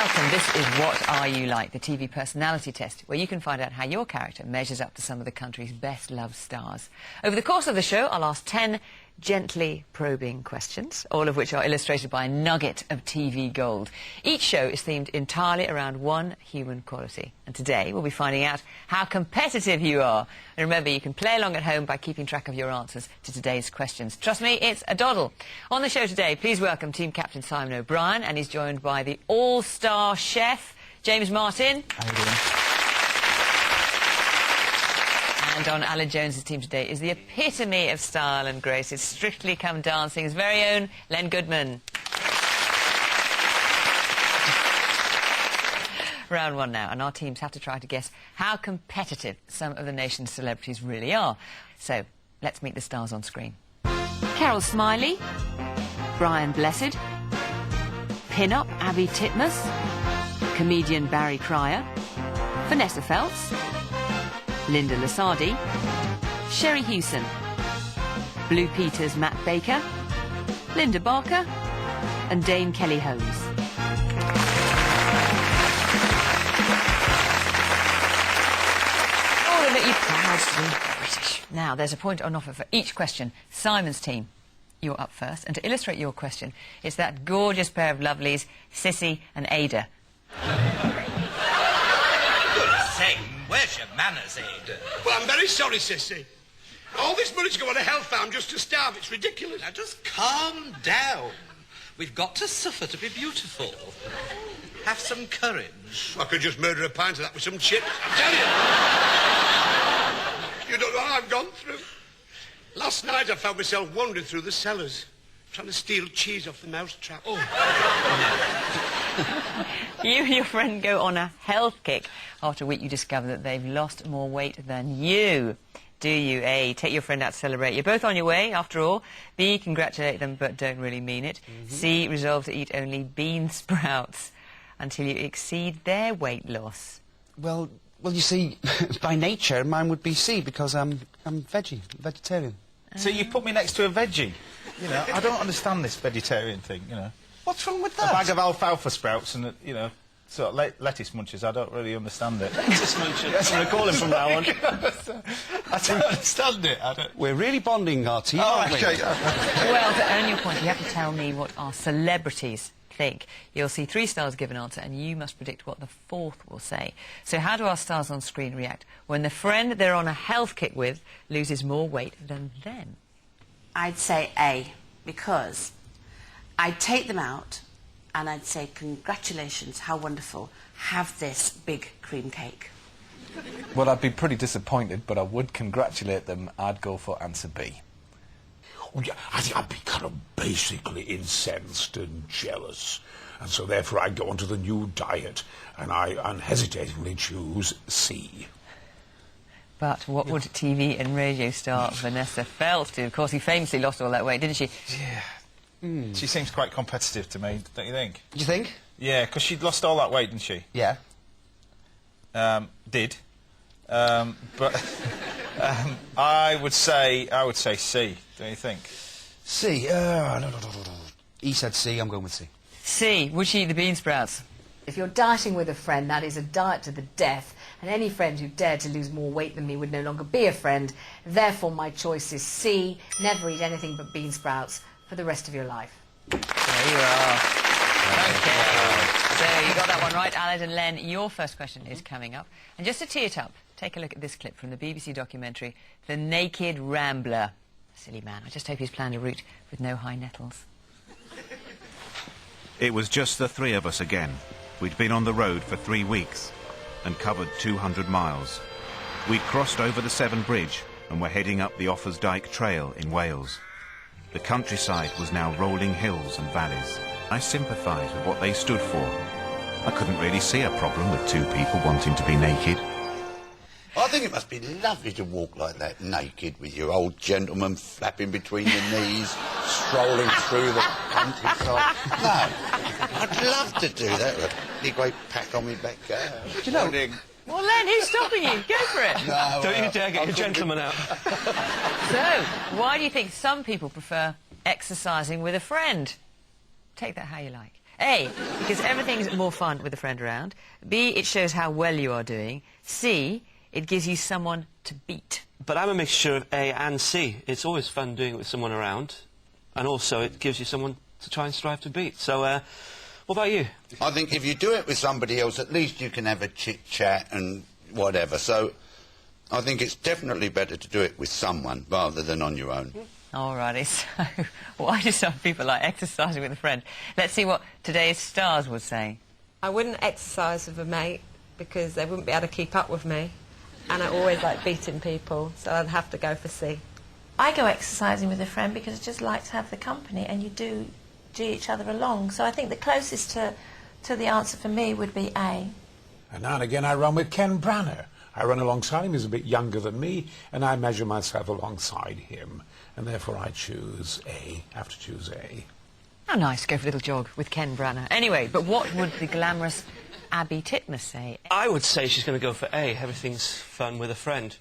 Welcome. This is What Are You Like, the TV personality test, where you can find out how your character measures up to some of the country's best-loved stars. Over the course of the show, I'll ask 10 gently probing questions, all of which are illustrated by a nugget of TV gold. Each show is themed entirely around one human quality. And today, we'll be finding out how competitive you are. And remember, you can play along at home by keeping track of your answers to today's questions. Trust me, it's a doddle. On the show today, please welcome team captain Simon O'Brien, and he's joined by the all-star chef, James Martin. How you doing? And on Alan Jones's team today is the epitome of style and grace. It's Strictly Come Dancing's very own Len Goodman. Round one now, and our teams have to try to guess how competitive some of the nation's celebrities really are. So, let's meet the stars on screen. Carol Smiley, Brian Blessed, pin-up Abby Titmus, comedian Barry Cryer, Vanessa Feltz, Linda Lasardi, Sherry Hewson, Blue Peter's Matt Baker, Linda Barker, and Dame Kelly Holmes. All of it you proud to be British. Now, there's a point on offer for each question. Simon's team, you're up first, and to illustrate your question, it's that gorgeous pair of lovelies, Sissy and Ada. Where's your manners, Ada? Well, I'm very sorry, Sissy. All this money to go on a health farm just to starve, it's ridiculous. Now, just calm down. We've got to suffer to be beautiful. Have some courage. I could just murder a pint of that with some chips, I tell you. You don't know what I've gone through. Last night I found myself wandering through the cellars, trying to steal cheese off the mousetrap. Oh. You and your friend go on a health kick. After a week, you discover that they've lost more weight than you. Do you? A, take your friend out to celebrate. You're both on your way, after all. B, congratulate them, but don't really mean it. C, resolve to eat only bean sprouts until you exceed their weight loss. Well, you see, by nature, mine would be C, because I'm vegetarian. So you put me next to a veggie? You know, I don't understand this vegetarian thing, you know. What's wrong with that? A bag of alfalfa sprouts and, you know, sort of lettuce munchers, I don't really understand it. Lettuce munchers. That's what I call him from now on. I don't understand it. We're really bonding our team, aren't we? Well, to earn your point, you have to tell me what our celebrities think. You'll see 3 stars give an answer, and you must predict what the 4th will say. So how do our stars on screen react when the friend they're on a health kick with loses more weight than them? I'd say A, because I'd take them out and I'd say, congratulations, how wonderful, have this big cream cake. Well, I'd be pretty disappointed, but I would congratulate them. I'd go for answer B. Well, yeah, I think I'd be kind of basically incensed and jealous. And so therefore I'd go onto the new diet and I unhesitatingly choose C. But what would TV and radio star Vanessa Feltz do? Of course, he famously lost all that weight, didn't she? Yeah. She seems quite competitive to me, don't you think? Do you think? Yeah, because she'd lost all that weight, didn't she? Yeah. Did. But I would say C, don't you think? C. No. E said C, I'm going with C. C. Would she eat the bean sprouts? If you're dieting with a friend, that is a diet to the death, and any friend who dared to lose more weight than me would no longer be a friend. Therefore, my choice is C. Never eat anything but bean sprouts for the rest of your life. There you are. Okay. So you got that one right, Alan and Len. Your first question is coming up. And just to tee it up, take a look at this clip from the BBC documentary, The Naked Rambler. Silly man. I just hope he's planned a route with no high nettles. It was just the 3 of us again. We'd been on the road for 3 weeks and covered 200 miles. We'd crossed over the Severn Bridge and were heading up the Offers Dyke Trail in Wales. The countryside was now rolling hills and valleys. I sympathised with what they stood for. I couldn't really see a problem with 2 people wanting to be naked. I think it must be lovely to walk like that, naked, with your old gentleman flapping between your knees, strolling through the countryside. No, I'd love to do that with a big great pack on my back. Do you know... Well, Len, who's stopping you? Go for it. No, Don't you dare get your gentleman out. So, why do you think some people prefer exercising with a friend? Take that how you like. A, because everything's more fun with a friend around. B, it shows how well you are doing. C, it gives you someone to beat. But I'm a mixture of A and C. It's always fun doing it with someone around, and also it gives you someone to try and strive to beat. So, what about you? I think if you do it with somebody else, at least you can have a chit-chat and whatever. So I think it's definitely better to do it with someone rather than on your own. Alrighty, so why do some people like exercising with a friend? Let's see what today's stars would say. I wouldn't exercise with a mate because they wouldn't be able to keep up with me. And I always like beating people, so I'd have to go for C. I go exercising with a friend because I just like to have the company, and you do each other along. So I think the closest to the answer for me would be A. And now and again I run with Ken Branagh. I run alongside him. He's a bit younger than me, and I measure myself alongside him. And therefore I choose A. I have to choose A. How nice to go for a little jog with Ken Branagh. Anyway, but what would the glamorous Abby Titmus say? I would say she's going to go for A. Everything's fun with a friend.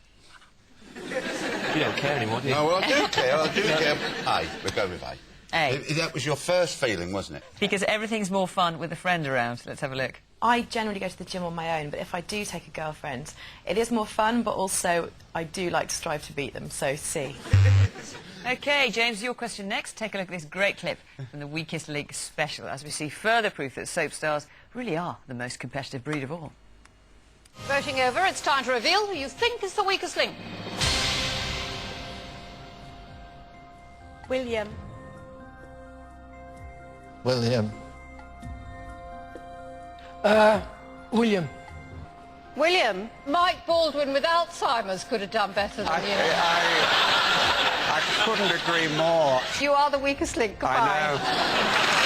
You don't care anymore, do you? No, well, I do care. I do care. A. We'll go with A. A. That was your first feeling, wasn't it? Because everything's more fun with a friend around. Let's have a look. I generally go to the gym on my own, but if I do take a girlfriend, it is more fun, but also I do like to strive to beat them, so C. OK, James, your question next. Take a look at this great clip from the Weakest Link special as we see further proof that soap stars really are the most competitive breed of all. Voting over, it's time to reveal who you think is the weakest link. William. William. William. William? Mike Baldwin with Alzheimer's could have done better than you. I couldn't agree more. You are the weakest link. Goodbye. I know.